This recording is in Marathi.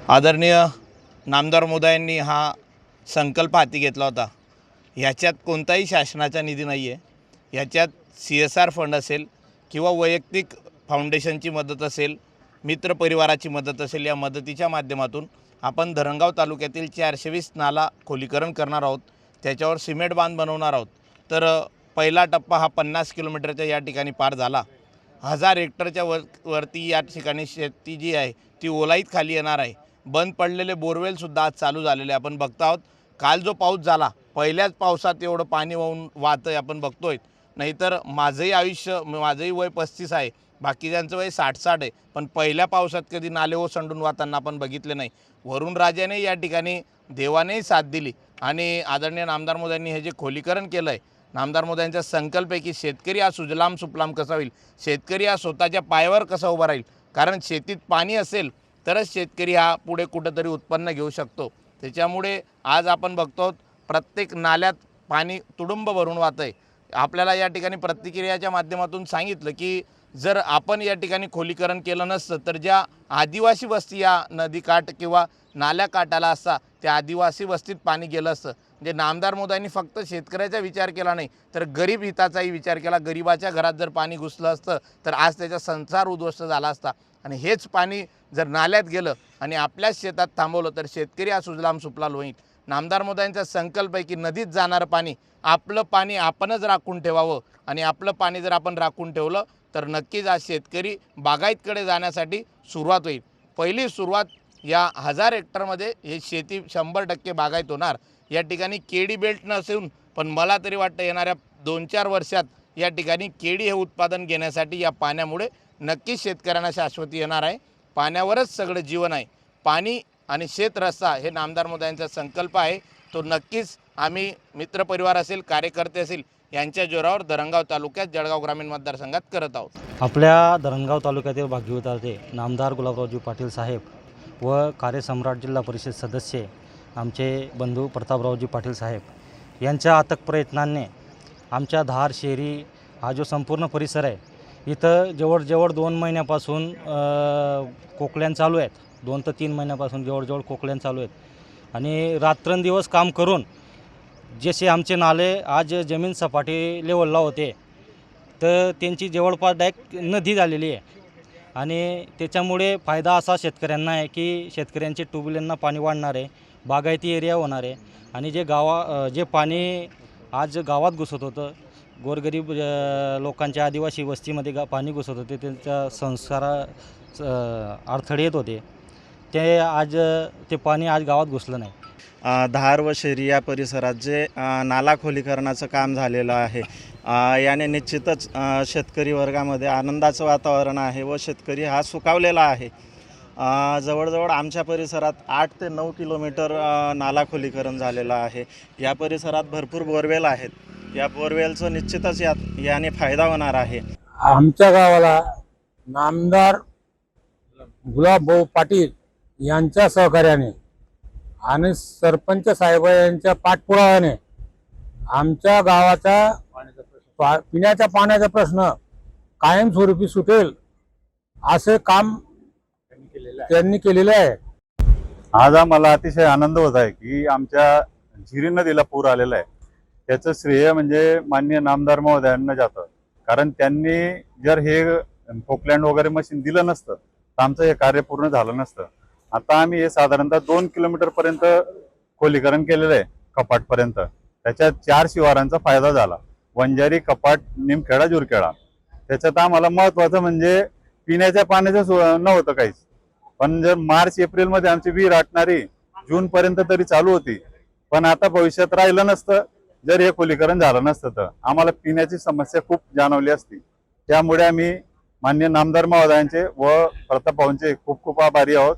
आदरणीय नामदार महोदयांनी हा संकल्प हाती घेतला होता। ह्याच्यात कोणताही शासनाचा निधी नाही आहे। ह्याच्यात CSR फंड असेल किंवा वैयक्तिक फाउंडेशनची मदत असेल, मित्रपरिवाराची मदत असेल, या मदतीच्या माध्यमातून आपण धरणगाव तालुक्यातील 420 नाला खोलीकरण करणार आहोत। त्याच्यावर सिमेंट बांध बनवणार आहोत। तर पहिला टप्पा हा 50 किलोमीटरच्या या ठिकाणी पार झाला। 1000 हेक्टरच्या वरती या ठिकाणी शेती जी आहे ती ओलाईत खाली येणार आहे। बंद पडलेले बोरवेलसुद्धा आज चालू झालेले आपण बघत आहोत। काल जो पाऊस झाला, पहिल्याच पावसात एवढं पाणी वाहून वाहतं आहे आपण बघतोय। नाहीतर माझंही आयुष्य, माझंही वय 35 आहे, बाकीच्यांचं वय 60-60 आहे, पण पहिल्या पावसात कधी नाले ओसंडून वाहताना आपण बघितले नाही। वरुण राजाने या ठिकाणी देवानेही साथ दिली आणि आदरणीय नामदार महोदयांनी हे जे खोलीकरण केलं आहे, नामदार महोदयांचा संकल्प आहे की शेतकरी हा सुजलाम सुफलाम कसा होईल, शेतकरी हा स्वतःच्या पायावर कसा उभा राहील। कारण शेतीत पाणी असेल तरच शेतकरी हा पुढे कुठंतरी उत्पन्न घेऊ शकतो। त्याच्यामुळे आज आपण बघतो प्रत्येक नाल्यात पाणी तुडुंब भरून वाहत आहे। आपल्याला या ठिकाणी प्रतिक्रियाच्या माध्यमातून सांगितलं की जर आपण या ठिकाणी खोलीकरण केलं नसतं तर ज्या आदिवासी वस्ती या नदीकाठ किंवा नाल्याकाठाला असता त्या आदिवासी वस्तीत पाणी गेलं असतं। म्हणजे नामदार महोदयांनी फक्त शेतकऱ्याचा विचार केला नाही तर गरीब हिताचाही विचार केला। गरिबाच्या घरात जर पाणी घुसलं असतं तर आज त्याचा संसार उद्ध्वस्त झाला असता आणि हेच पाणी जर नाल्यात गेलं आणि आपल्याच शेतात थांबवलं तर शेतकरी हा सुजलाम सुफलाम होईल। नामदार महोदयांचा संकल्प आहे की नदीत जाणारं पाणी, आपलं पाणी आपणच राखून ठेवावं आणि आपलं पाणी जर आपण राखून ठेवलं तर नक्कीच आज शेतकरी बागायतकडे जाण्यासाठी सुरुवात होईल। पहिली सुरुवात या 1000 हेक्टरमध्ये हे शेती 100% बागायत होणार। या ठिकाणी केडी बेल्ट नसून पण मला तरी वाटतं येणाऱ्या 2-4 वर्षात या ठिकाणी केडी हे उत्पादन घेण्यासाठी या पाण्यामुळे नक्कीच शेतकऱ्यांना शाश्वती येणार आहे। पाण्यावरच सगळं जीवन आहे। पाणी आणि शेतरस्ता हे नामदार महोदयांचा संकल्प आहे। तो नक्कीच आम्ही मित्रपरिवार असेल, कार्यकर्ते असेल यांच्या जोरावर धरणगाव तालुक्यात जळगाव ग्रामीण मतदारसंघात करत आहोत। आपल्या धरणगाव तालुक्यातील भाग्यवताते नामदार गुलाबरावजी पाटील साहेब व कार्यसम्राट जिल्हा परिषद सदस्य आमचे बंधू प्रतापरावजी पाटील साहेब यांच्या अथक प्रयत्नांनी आमच्या धार शेरी हा जो संपूर्ण परिसर आहे, इथं जवळजवळ 2 महिन्यापासून कोकल्यान चालू आहेत। 2 ते 3 महिन्यापासून जवळजवळ कोकल्यान चालू आहेत आणि रात्रंदिवस काम करून जसे आमचे नाले आज जमीन सपाटी लेवलला होते तर त्यांची जवळपास डायरेक्ट नदी झालेली आहे आणि त्याच्यामुळे फायदा असा शेतकऱ्यांना आहे की शेतकऱ्यांचे ट्यूबवेलांना पाणी वाढणार आहे, बागायती एरिया होणार आहे आणि जे पाणी आज गावात घुसत होतं, गोरगरीब लोकांच्या आदिवासी वस्तीमध्ये पाणी घुसत होते, त्यांच्या संस्कारा अडथळे येत होते, ते पाणी आज गावात घुसलं नाही। धार व शेरी या परिसरात जे नाला खोलीकरणाचं काम झालेलं आहे, याने निश्चितच शेतकरी वर्गामध्ये आनंदाचं वातावरण आहे व शेतकरी हा सुखावलेला आहे। जवळजवळ आमच्या परिसरात 8 ते 9 किलोमीटर नाला खोलीकरण झालेलं आहे। या परिसरात भरपूर बोरवेल आहेत। या बोरवेलचं निश्चितच याने फायदा होणार आहे। आमच्या गावाला नामदार गुलाबभाऊ पाटील यांच्या सहकार्याने आणि सरपंच साहेब यांच्या पाठपुराव्याने आमच्या गावाचा पिण्याच्या पाण्याचा प्रश्न कायमस्वरूपी सुटेल असे काम त्यांनी केलेले आहे। आज आम्हाला अतिशय आनंद होत आहे की आमच्या झिरी नदीला पूर आलेला आहे। त्याचं श्रेय म्हणजे माननीय नामदार महोदयांना जातं, कारण त्यांनी जर हे पोकलँड वगैरे मशीन दिलं नसतं तर आमचं हे कार्य पूर्ण झालं नसतं। आता आम्ही हे साधारणतः 2 किलोमीटरपर्यंत खोलीकरण केलेलं आहे, कपाटपर्यंत। त्याच्यात 4 शिवारांचा फायदा झाला, वंजारी, कपाट, निमखेडा, जुरखेडा। त्याच्यात आम्हाला महत्त्वाचं म्हणजे पिण्याच्या पाण्याचं नव्हतं काहीच, पण जर मार्च एप्रिलमध्ये आमची विहीर आटणारी जूनपर्यंत तरी चालू होती, पण आता भविष्यात राहिलं नसतं जर हे खोलीकरण झालं नसतं तर आम्हाला पिण्याची समस्या खूप जाणवली असती। त्यामुळे आम्ही माननीय नामदार महोदयांचे व प्रताप भाऊंचे खूप खूप आभारी आहोत।